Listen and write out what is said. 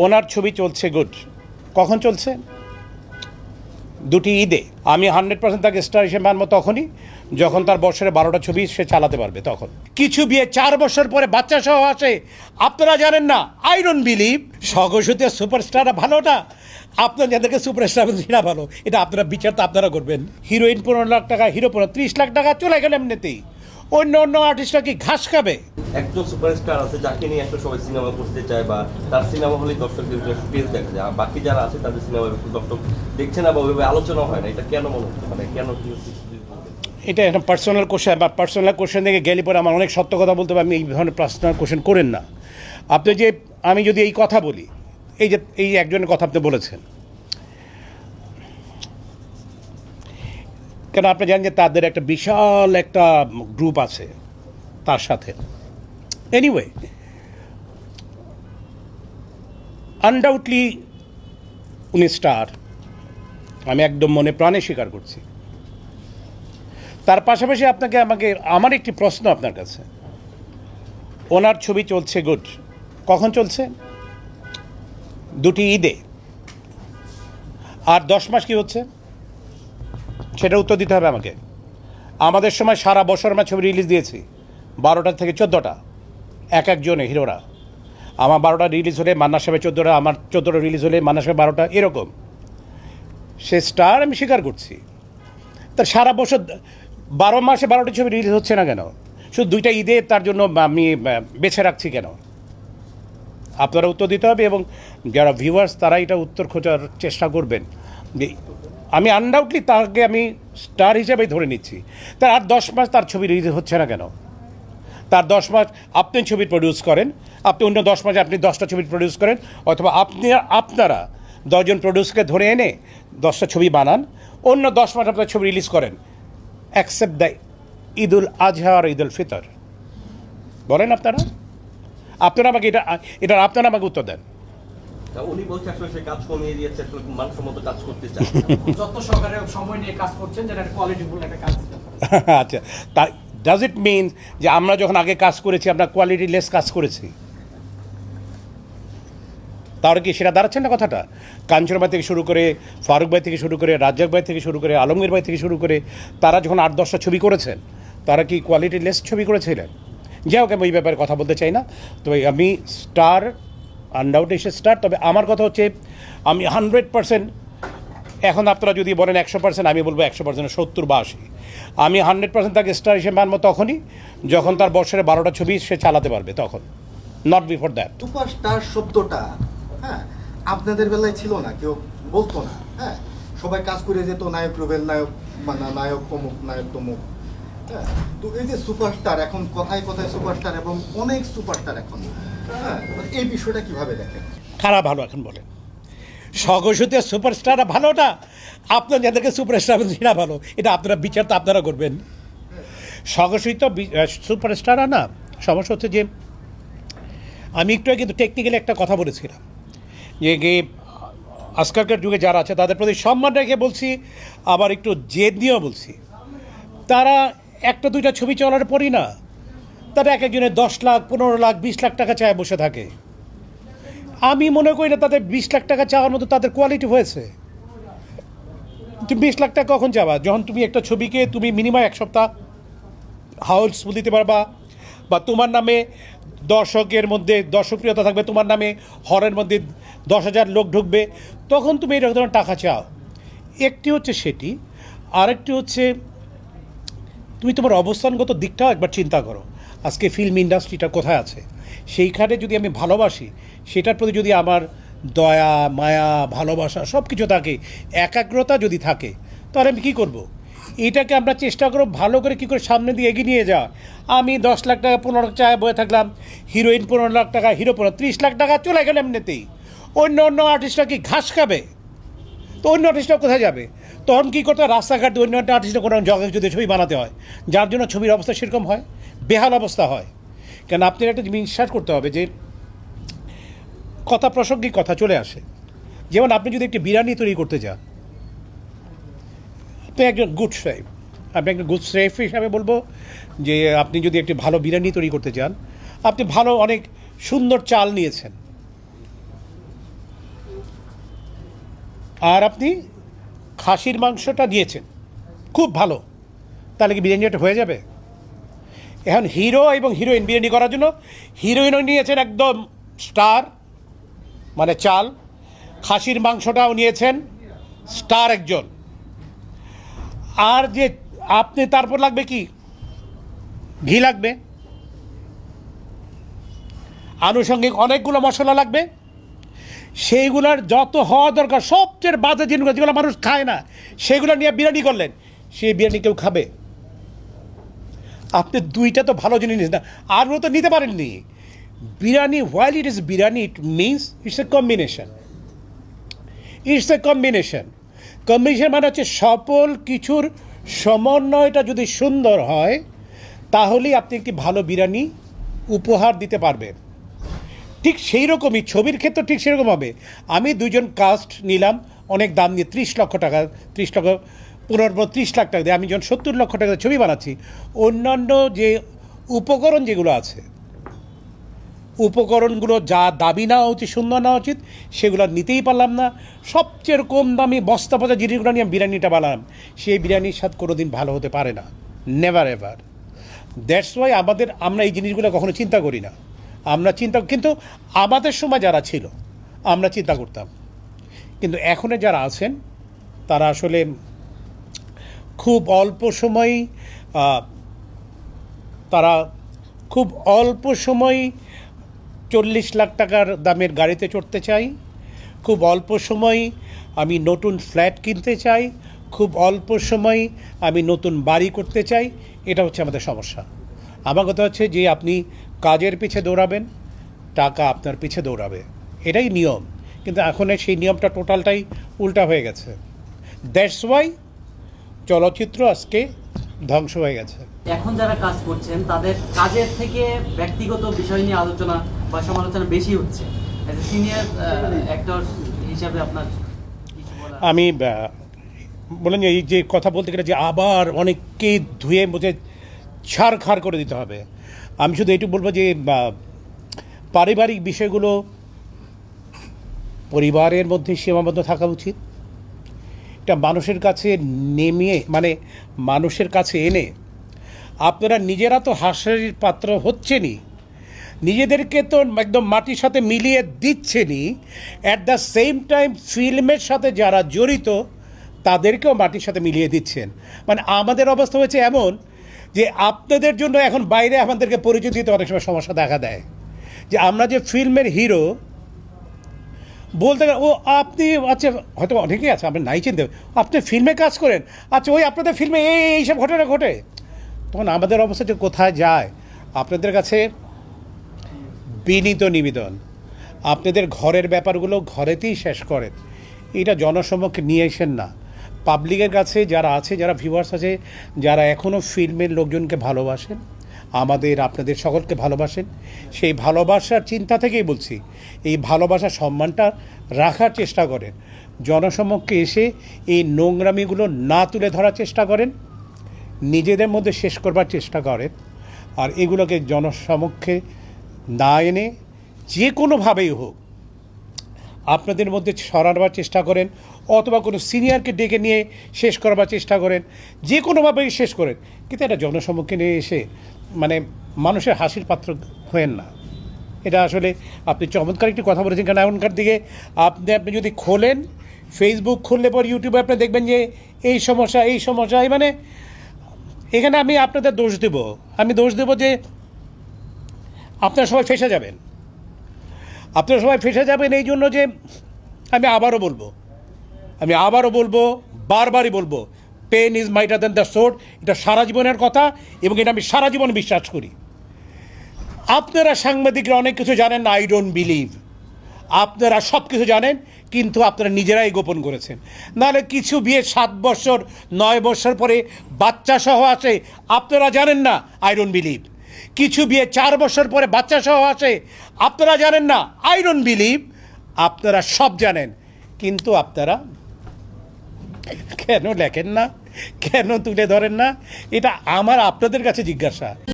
ওনার ছবি চলছে গুড। কখন চলছে? দুটি ঈদে। আমি 100% তাকে স্টার হিসেবে মানবো তখনই যখন তার বছরে 12টা ছবি সে চালাতে পারবে। তখন কিছু বিয়ে 4 বছর পরে বাচ্চা সহ আসে, আপনারা জানেন না। আই ডোন্ট বিলিভ স্বঘোষিত সুপারস্টার ভালো না, আপনার যাদেরকে সুপারস্টার সেটা ভালো, এটা আপনারা বিচার তো আপনারা করবেন। হিরোইন 15 লাখ টাকা, হিরো 30 লাখ টাকা চলে গেল এমনিতেই। অন্য অন্য আর্টিস্টরা কি ঘাস খাবে? একজন সুপারস্টার আছে যাকে নিয়ে একটা সবাই সিনেমা করতে চায়, বা তার সিনেমা হলে দর্শকদের পেজ দেখা যায়, আর বাকি যারা আছে তাদের সিনেমা দর্শক দেখছে না বা ওইভাবে আলোচনা হয় না। এটা কেন মনে হচ্ছে, মানে কেন কি হচ্ছে? এটা একটা পার্সোনাল কোশ্চেন, বা পার্সোনাল কোশ্চেন থেকে গেলে পরে আমার অনেক সত্য কথা বলতে হবে। আমি এই ধরনের পার্সোনাল কোশ্চেন করেন না আপনি। যে আমি যদি এই কথা বলি, এই একজনের কথা আপনি বলেছেন, কেন আপনি জানেন যে তাদের একটা বিশাল একটা গ্রুপ আছে তার সাথে। এনিওয়ে, আনডাউটলি উনি স্টার, আমি একদম মনে প্রাণে স্বীকার করছি। তার পাশাপাশি আমাকে আমার একটি প্রশ্ন আপনার কাছে। ওনার ছবি চলছে গুড। কখন চলছে? দুটি ঈদে। আর 10 মাস কি হচ্ছে সেটা উত্তর দিতে হবে আমাকে। আমাদের সময় সারা বছর আমরা ছবি রিলিজ দিয়েছি, 12টা থেকে 14টা এক একজনে হিরোরা। আমার 12টা রিলিজ হলে মান্না সাহেবের 14টা, আমার 14টা রিলিজ হলে মান্না সাহেব 12টা, এরকম। সে স্টার, আমি স্বীকার করছি। তার সারা বছর 12 মাসে 12টি ছবি রিলিজ হচ্ছে না কেন? শুধু 2টা ঈদে তার জন্য আমি বেছে রাখছি কেন? আপনারা উত্তর দিতে হবে, এবং যারা ভিউয়ার্স তারা এটা উত্তর খোঁজার চেষ্টা করবেন। যে আমি আনডাউটলি তাকে আমি স্টার হিসেবেই ধরে নিচ্ছি। তার আর 10 মাস তার ছবি রিলিজ হচ্ছে না কেন? তার 10 মাস আপনি ছবি প্রডিউস করেন, আপনি অন্য 10 মাসে আপনি 10টা ছবি প্রডিউস করেন, অথবা আপনারা 10 জন প্রডিউসারকে ধরে এনে 10টা ছবি বানান, অন্য 10 মাস আপনার ছবি রিলিজ করেন, অ্যাকসেপ্ট দ্য ঈদুল আজহা আর ঈদুল ফিতর। বলেন আপনারা আমাকে এটা আপনারা আমাকে উত্তর দেন। উনি বলছে আসলে সে কাজ কমিয়ে দিয়েছে, আসলে মানসম্মত কাজ করতে চায়। যত সরকারে সময় নিয়ে কাজ করছেন, যেটা কোয়ালিটিফুল একটা কাজ। আচ্ছা, তা ডাজ ইট মিন যে আমরা যখন আগে কাজ করেছি আমরা কোয়ালিটি লেস কাজ করেছি? তাহলে কি সেটা দাঁড়াচ্ছে না কথাটা? কাঞ্চন ভাই থেকে শুরু করে, ফারুক ভাই থেকে শুরু করে, রাজ্জাক ভাই থেকে শুরু করে, আলমগীর ভাই থেকে শুরু করে, তারা যখন 8-10টা ছবি করেছেন, তারা কি কোয়ালিটি লেস ছবি করেছিলেন? যাই হোক, আমি ওই ব্যাপারে কথা বলতে চাই না। তবে আমি স্টার, আনডাউটলি সে স্টার। তবে আমার কথা হচ্ছে, আমি 100%, এখন আপনারা যদি বলেন 100%, আমি বলবো 100%, 70 বা 80। আমি 100% তাকে স্টার হিসেবে মানবো তখনই যখন তার বছরে 12টা ছবি সে চালাতে পারবে, তখন, নট বিফোর দ্যাট। সুপারস্টার শব্দটা হ্যাঁ আপনাদের বেলায় ছিল না, কেউ বলতো না। হ্যাঁ, সবাই কাজ করে যেত, নায়ক রুবেল, নায়ক নায়ক অমুক, নায়ক তমুক। হ্যাঁ, তো এই যে সুপারস্টার, এখন কথায় কথায় সুপারস্টার এবং অনেক সুপারস্টার এখন, হ্যাঁ, এই বিষয়টা কিভাবে দেখেন? খারাপ ভালো এখন বলেন। স্বঘোষিত সুপারস্টাররা ভালো না, আপনার যাদেরকে সুপারস্টার সেটা ভালো, এটা আপনারা বিচার তো আপনারা করবেন। স্বঘোষিত সুপারস্টাররা না, সমস্যা হচ্ছে যে আমি একটু কিন্তু টেকনিক্যালি একটা কথা বলেছিলাম যে আজকালকার যুগে যারা আছে তাদের প্রতি সম্মান রেখে বলছি, আবার একটু জেদ নিয়েও বলছি। তারা 1-2টা ছবি চলার পরই না, তারা এক একজনের 10 লাখ, 15 লাখ, 20 লাখ টাকা চায় বসে থাকে। আমি মনে করি না তাদের 20 লাখ টাকা চাওয়ার মতো তাদের কোয়ালিটি হয়েছে। তুমি 20 লাখ টাকা কখন চাওয়া? যখন তুমি একটা ছবিকে তুমি মিনিমাম 1 সপ্তাহ হাউসফুল দিতে পারবা, বা তোমার নামে দর্শকের মধ্যে দর্শকপ্রিয়তা থাকবে, তোমার নামে হলের মধ্যে 10,000 লোক ঢুকবে, তখন তুমি এই ধরনের টাকা চাও। একটি হচ্ছে সেটি, আরেকটি হচ্ছে তুমি তোমার অবস্থানগত দিকটাও একবার চিন্তা করো। আজকে ফিল্ম ইন্ডাস্ট্রিটা কোথায় আছে? সেইখানে যদি আমি ভালোবাসি, সেটার প্রতি যদি আমার দয়া, মায়া, ভালোবাসা সব কিছু থাকে, একাগ্রতা যদি থাকে, তাহলে আমি কী করব? এটাকে আমরা চেষ্টা করব ভালো করে কী করে সামনে দিয়ে এগিয়ে নিয়ে যাওয়া। আমি 10 লাখ টাকা, 15 লাখ টাকা বয়ে থাকলাম, হিরোইন 15 লাখ টাকা, হিরো 30 লাখ টাকা চলে গেল এমনিতেই। অন্য অন্য আর্টিস্টরা কি ঘাস খাবে? তো অন্য আর্টিস্টরা কোথায় যাবে? তখন কী করতে হয়? রাস্তাঘাট অন্য একটা আর্টিস্টের কোনো জগে যদি ছবি বানাতে হয়, যার জন্য ছবির অবস্থা সেরকম হয়, বেহাল অবস্থা হয়। কেন আপনার একটা জিনিস বিশ্বাস করতে হবে যে কথা প্রসঙ্গিক কথা চলে আসে। যেমন আপনি যদি একটি বিরিয়ানি তৈরি করতে যান, আপনি একজন গুড শেফ, আপনি একজন গুড শেফ হিসাবে বলবো যে আপনি যদি একটি ভালো বিরিয়ানি তৈরি করতে চান, আপনি ভালো অনেক সুন্দর চাল নিয়েছেন, আর আপনি খাসির মাংসটা নিয়েছেন খুব ভালো, তাহলে কি বিরিয়ানিটা হয়ে যাবে? এখন হিরো এবং হিরোইন বিরিয়ানি করার জন্য হিরোইনও নিয়েছেন একদম স্টার মানে চাল, খাসির মাংসটাও নিয়েছেন স্টার একজন, আর যে আপনি তারপর লাগবে কি, ঘি লাগবে, আনুষঙ্গিক অনেকগুলো মশলা লাগবে, সেইগুলোর যত হওয়া দরকার সবচেয়ে বাজে জিনিসগুলো যেগুলো মানুষ খায় না সেগুলো নিয়ে বিরিয়ানি করলেন, সেই বিরিয়ানি কেউ খাবে? আপনি দুইটা তো ভালো জিনিস না, আরও তো নিতে পারেননি। Biryani while it is biryani, it means it's a combination, it's a combination. Combination মানে হচ্ছে সকল কিছুর সমন্বয়টা যদি সুন্দর হয় তাহলেই আপনি একটি ভালো বিরিয়ানি উপহার দিতে পারবেন। ঠিক সেই রকমই ছবির ক্ষেত্রে ঠিক সেরকম হবে। আমি দুজন কাস্ট নিলাম অনেক দাম দিয়ে, 30 লক্ষ টাকা, 30 লক্ষ 30 লাখ টাকা দিয়ে আমি যখন 70 লক্ষ টাকা ছবি বানাচ্ছি, অন্যান্য যে উপকরণ যেগুলো আছে, উপকরণগুলো যা দাবি নেওয়া উচিত, সুন্দর নেওয়া উচিত, সেগুলো নিতেই পারলাম না। সবচেয়ে কম দামি বস্তা পচা জিনিসগুলো নিয়ে বিরিয়ানিটা বানালাম, সেই বিরিয়ানির স্বাদ কোনো দিন ভালো হতে পারে না, নেভার এভার। দ্যাটস ওয়াই আমরা এই জিনিসগুলো কখনো চিন্তা করি না। কিন্তু আমাদের সময় যারা ছিল আমরা চিন্তা করতাম, কিন্তু এখনে যারা আছেন তারা আসলে খুব অল্প সময় 40 লাখ টাকার দামের গাড়িতে চড়তে চাই, খুব অল্প সময় আমি নতুন ফ্ল্যাট কিনতে চাই, খুব অল্প সময় আমি নতুন বাড়ি করতে চাই। এটা হচ্ছে আমাদের সমস্যা। আমার কথা হচ্ছে যে আপনি কাজের পিছে দৌড়াবেন, টাকা আপনার পিছে দৌড়াবে, এটাই নিয়ম। কিন্তু এখন সেই নিয়মটা টোটালটাই উল্টা হয়ে গেছে। দ্যাটস ওয়াই চলচ্চিত্র আজকে ধ্বংস হয়ে গেছে। এখন যারা কাজ করছেন তাদের কাজের থেকে ব্যক্তিগত বিষয় নিয়ে আলোচনা বা সমালোচনা বেশি হচ্ছে। অ্যাজ এ সিনিয়র অ্যাক্টর হিসাবে আপনার কিছু বলার? আমি বলেন এই যে কথা বলতে গেলে যে আবার অনেককে ধুয়ে মুছে ছাড়খাড় করে দিতে হবে, আমি শুধু এইটুকু বলবো যে পারিবারিক বিষয়গুলো পরিবারের মধ্যে সীমাবদ্ধ থাকা উচিত। এটা মানুষের কাছে মানুষের কাছে এনে আপনারা নিজেরা তো হাস্যের পাত্র হচ্ছেনই, নিজেদেরকে তো একদম মাটির সাথে মিলিয়ে দিচ্ছেনই, অ্যাট দ্য সেম টাইম ফিল্মের সাথে যারা জড়িত তাদেরকেও মাটির সাথে মিলিয়ে দিচ্ছেন। মানে আমাদের অবস্থা হয়েছে এমন যে আপনাদের জন্য এখন বাইরে আমাদেরকে পরিচয় দিতে অনেক সময় সমস্যা দেখা দেয়, যে আমরা যে ফিল্মের হিরো বলতে গেলে ও আপনি আচ্ছা হয়তো অনেকেই আছে আপনি নাই চিনতে, আপনি ফিল্মে কাজ করেন, আচ্ছা ওই আপনাদের ফিল্মে এইসব ঘটনা ঘটে, তখন আমাদের অবস্থা যে কোথায় যায়। আপনাদের কাছে বিনীত নিবেদন, আপনাদের ঘরের ব্যাপারগুলো ঘরেতেই শেষ করেন, এটা জনসমক্ষে নিয়ে আসেন না। পাবলিকের কাছে যারা আছে, যারা ভিউয়ার্স আছে, যারা এখনও ফিল্মের লোকজনকে ভালোবাসেন, আপনাদের সকলকে ভালোবাসেন, সেই ভালোবাসার চিন্তা থেকেই বলছি, এই ভালোবাসার সম্মানটা রাখার চেষ্টা করেন। জনসমক্ষে এসে এই নোংরামিগুলো না তুলে ধরার চেষ্টা করেন, নিজেদের মধ্যে শেষ করবার চেষ্টা করেন, আর এগুলোকে জনসমক্ষে না এনে যে কোনোভাবেই হোক আপনাদের মধ্যে সরানোর চেষ্টা করেন, অথবা কোনো সিনিয়রকে ডেকে নিয়ে শেষ করবার চেষ্টা করেন, যে কোনোভাবেই শেষ করেন, কিন্তু এটা জনসম্মুখে নিয়ে এসে মানুষের হাসির পাত্র হয়েন না। এটা আসলে আপনি চমৎকার একটি কথা বলেছেন, কারণ এখনকার দিকে আপনি যদি খোলেন, ফেসবুক খুললে পর ইউটিউবে আপনি দেখবেন যে এই সমস্যা এখানে আমি আপনাদের দোষ দেব যে আপনারা সবাই ফেঁসে যাবেন। এই জন্য যে আমি আবারও বলবো, বারবারই বলবো, pen is mightier than the sword. এটা সারা জীবনের কথা এবং এটা আমি সারা জীবন বিশ্বাস করি। আপনারা সাংবাদিকরা অনেক কিছু জানেন না, আই ডোন্ট বিলিভ। আপনারা সব কিছু জানেন, কিন্তু আপনারা নিজেরাই গোপন করেছেন। নাহলে কিছু বিয়ে 7 বছর 9 বছর পরে বাচ্চা সহ আসে, আপনারা জানেন না, আই ডোন্ট বিলিভ। কিছু বিয়ে 4 বছর পরে বাচ্চা সহ আসে, আপনারা জানেন না, আই ডোন্ট বিলিভ। আপনারা সব জানেন, কিন্তু আপনারা কেন লেখেন না, কেন তুলে ধরেন না, এটা আমার আপনাদের কাছে জিজ্ঞাসা।